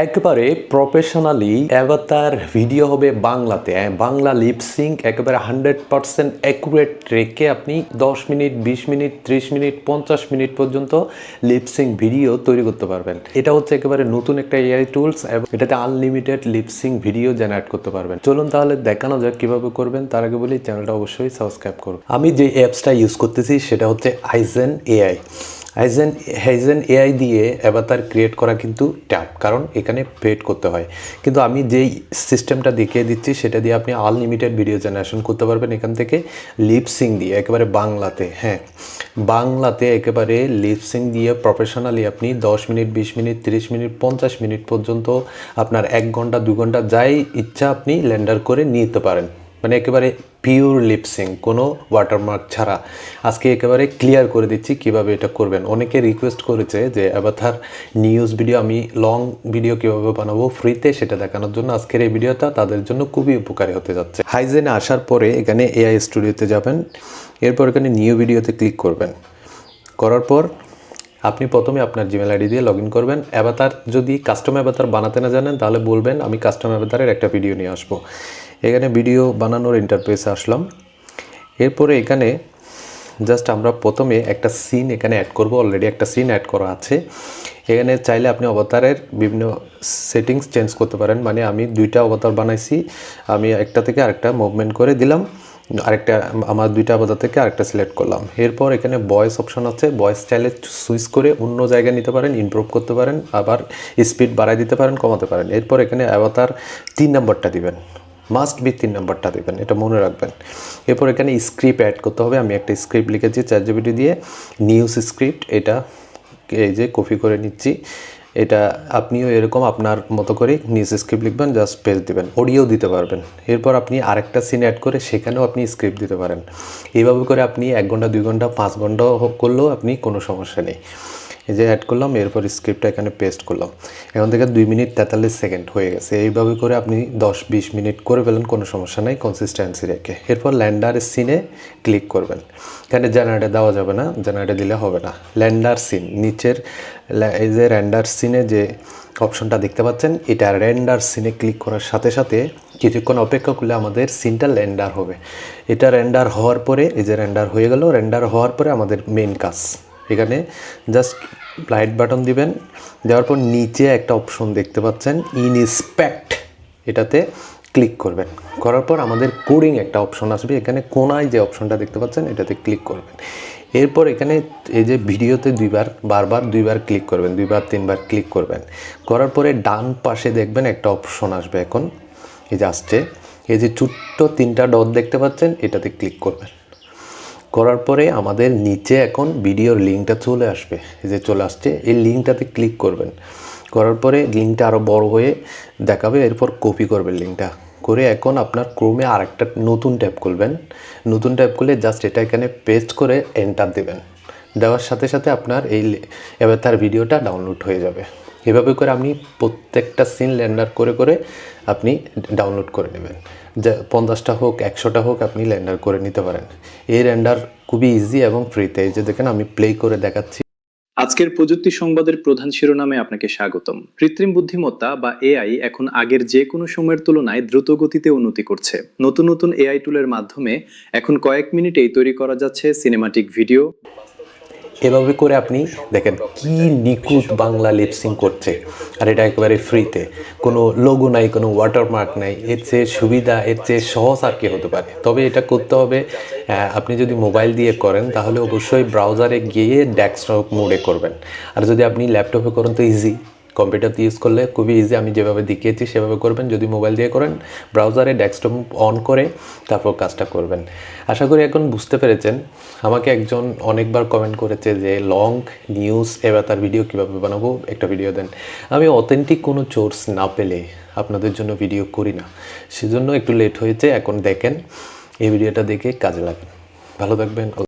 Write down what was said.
একেবারে professionally অ্যাভাতার video হবে বাংলাতে, বাংলা লিপসিং একেবারে 100% অ্যাকুরেট রেখে আপনি 10 মিনিট 20 মিনিট 30 মিনিট 50 মিনিট পর্যন্ত লিপসিং ভিডিও তৈরি করতে পারবেন। এটা হচ্ছে একেবারে নতুন একটা এআই টুলস এবং এটাতে আনলিমিটেড লিপসিং ভিডিও জেনারেট করতে পারবেন। চলুন তাহলে দেখানো যাক কিভাবে করবেন। তার আগে বলি চ্যানেলটা অবশ্যই সাবস্ক্রাইব করুন। আমি যে অ্যাপসটা ইউজ করতেছি সেটা হচ্ছে আইজেন এআই। হাইজেন এআই দিয়ে অ্যাভাতার ক্রিয়েট করা কিন্তু ট্যাপ, কারণ এখানে পেড করতে হয়। কিন্তু আমি যেই সিস্টেমটা দেখিয়ে দিচ্ছি সেটা দিয়ে আপনি আনলিমিটেড ভিডিও জেনারেশন করতে পারবেন এখান থেকে লিপসিং দিয়ে, একেবারে বাংলাতে। বাংলাতে একেবারে লিপসিং দিয়ে প্রফেশনালি আপনি 10 মিনিট 20 মিনিট 30 মিনিট 50 মিনিট পর্যন্ত আপনার 1 ঘন্টা 2 ঘন্টা যাই ইচ্ছা আপনি রেন্ডার করে নিতে পারেন। মানে একেবারে পিওর লিপসিং, কোনো ওয়াটারমার্ক ছাড়া। আজকে একেবারে ক্লিয়ার করে দিচ্ছি কিভাবে এটা করবেন। অনেকে রিকোয়েস্ট করেছে যে অ্যাভাতার নিউজ ভিডিও, আমি লং ভিডিও কীভাবে বানাবো ফ্রিতে সেটা দেখানোর জন্য আজকের এই ভিডিওটা তাদের জন্য খুবই উপকারী হতে যাচ্ছে। হাইজেনে আসার পরে এখানে এআই স্টুডিওতে যাবেন, এরপর এখানে নিউ ভিডিওতে ক্লিক করবেন। করার পর আপনি প্রথমে আপনার জিমেল আইডি দিয়ে লগ ইন করবেন। অ্যাভাতার যদি কাস্টম অ্যাভাতার বানাতে না জানেন তাহলে বলবেন, আমি কাস্টম অ্যাভাতারের একটা ভিডিও নিয়ে আসবো। এখানে ভিডিও বানানোর ইন্টারফেসে আসলাম। এরপরে এখানে জাস্ট আমরা প্রথমে একটা সিন এখানে অ্যাড করব। অলরেডি একটা সিন অ্যাড করা আছে। এখানে চাইলে আপনি অবতারের বিভিন্ন সেটিংস চেঞ্জ করতে পারেন। মানে আমি 2টা অবতার বানাইছি, আমি একটা থেকে আরেকটা মুভমেন্ট করে দিলাম, আরেকটা আমার 2টা অবতার থেকে আরেকটা সিলেক্ট করলাম। এরপর এখানে ভয়েস অপশন আছে, ভয়েস চাইলে সুইচ করে অন্য জায়গায় নিতে পারেন, ইমপ্রুভ করতে পারেন, আবার স্পিড বাড়াই দিতে পারেন, কমাতে পারেন। এরপর এখানে অবতার 3 নম্বরটা দিবেন, মাস্ট বি 3 নম্বরটা দেবেন, এটা মনে রাখবেন। এরপর এখানে স্ক্রিপ্ট অ্যাড করতে হবে। আমি একটা স্ক্রিপ্ট লিখেছি চ্যাটজিপিটি দিয়ে, নিউজ স্ক্রিপ্ট। এটা এই যে কপি করে নিচ্ছি। এটা আপনিও এরকম আপনার মতো করে নিউজ স্ক্রিপ্ট লিখবেন, জাস্ট পেজ দেবেন, অডিও দিতে পারবেন। এরপর আপনি আরেকটা সিন অ্যাড করে সেখানেও আপনি স্ক্রিপ্ট দিতে পারেন। এইভাবে করে আপনি 1 ঘন্টা 2 ঘন্টা 5 ঘন্টা করলেও আপনি কোনো সমস্যা নেই। এই যে অ্যাড করলাম, এরপর স্ক্রিপ্টটা এখানে পেস্ট করলাম। এখন থেকে 2 মিনিট 43 সেকেন্ড হয়ে গেছে। এইভাবে করে আপনি 10-20 মিনিট করে ফেলেন, কোনো সমস্যা নেই, কনসিস্টেন্সি রেখে। এরপর ল্যান্ডার সিনে ক্লিক করবেন। এখানে জেনারেটর দেওয়া যাবে না, জেনারেটর দিলে হবে না। ল্যান্ডার সিন নিচের এই যে রেন্ডার সিনে যে অপশনটা দেখতে পাচ্ছেন, এটা রেন্ডার সিনে ক্লিক করার সাথে সাথে কিছুক্ষণ অপেক্ষা করলে আমাদের সিনটা রেন্ডার হবে। এটা রেন্ডার হওয়ার পরে এই যে রেন্ডার হয়ে গেল। রেন্ডার হওয়ার পরে আমাদের মেন কাজ, এখানে জাস্ট লাইট বাটন দিবেন। দেওয়ার পর নিচে একটা অপশন দেখতে পাচ্ছেন ইনস্পেক্ট, এটাতে ক্লিক করবেন। করার পর আমাদের কোডিং একটা অপশন আসবে। এখানে কোনায় যে অপশনটা দেখতে পাচ্ছেন এটাতে ক্লিক করবেন। এরপর এখানে এই যে ভিডিওতে বারবার 2বার ক্লিক করবেন, 2বার 3বার ক্লিক করবেন। করার পরে ডান পাশে দেখবেন একটা অপশন আসবে। এখন এই যে আসছে, এই যে ছোট্ট 3টা ডট দেখতে পাচ্ছেন, এটাতে ক্লিক করবেন। করার পরে আমাদের নিচে এখন ভিডিওর লিঙ্কটা চলে আসবে। এই যে চলে আসছে, এই লিঙ্কটাতে ক্লিক করবেন। করার পরে লিঙ্কটা আরও বড় হয়ে দেখাবে। এরপর কপি করবেন লিঙ্কটা করে, এখন আপনার ক্রোমে আরেকটা নতুন ট্যাব খুলবেন। নতুন ট্যাব খুলে জাস্ট এটা এখানে পেস্ট করে এন্টার দেবেন। দেওয়ার সাথে সাথে আপনার এবার তার ভিডিওটা ডাউনলোড হয়ে যাবে। এভাবে করে আপনি প্রত্যেকটা সিন রেন্ডার করে করে আপনি ডাউনলোড করে নেবেন। যা 50টা হোক 100টা হোক আপনি রেন্ডার করে নিতে পারেন। এই রেন্ডার খুবই ইজি এবং ফ্রিতে। এই যে দেখেন আমি প্লে করে দেখাচ্ছি। আজকের প্রযুক্তি সংবাদের প্রধান শিরোনামে আপনাকে স্বাগতম। কৃত্রিম বুদ্ধিমত্তা বা এআই এখন আগের যে কোনো সময়ের তুলনায় দ্রুত গতিতে উন্নতি করছে। নতুন নতুন এআই টুলের মাধ্যমে এখন কয়েক মিনিটেই তৈরি করা যাচ্ছে সিনেমাটিক ভিডিও। এভাবে করে আপনি দেখেন কি নিখুঁত বাংলা লিপসিং করছে, আর এটা একেবারে ফ্রিতে। কোনো লোগো নাই, কোনো ওয়াটারমার্ক নাই। এর চেয়ে সুবিধা, এর চেয়ে সহজ আর কি হতে পারে। তবে এটা করতে হবে, আপনি যদি মোবাইল দিয়ে করেন তাহলে অবশ্যই ব্রাউজারে গিয়ে ডেস্কটপ মোডে করবেন। আর যদি আপনি ল্যাপটপে করেন তো ইজি, কম্পিউটারতে ইউজ করলে খুবই ইজি। আমি যেভাবে দেখিয়েছি সেভাবে করবেন। যদি মোবাইল দিয়ে করেন ব্রাউজারে ডেস্কটপ অন করে তারপর কাজটা করবেন। আশা করি এখন বুঝতে পেরেছেন। আমাকে একজন অনেকবার কমেন্ট করেছে যে লং নিউজ অ্যাভাতার ভিডিও কীভাবে বানাবো, একটা ভিডিও দেন। আমি অথেন্টিক কোনো সোর্স না পেলে আপনাদের জন্য ভিডিও করি না, সেজন্য একটু লেট হয়েছে। এখন দেখেন, এই ভিডিওটা দেখে কাজে লাগেন। ভালো থাকবেন।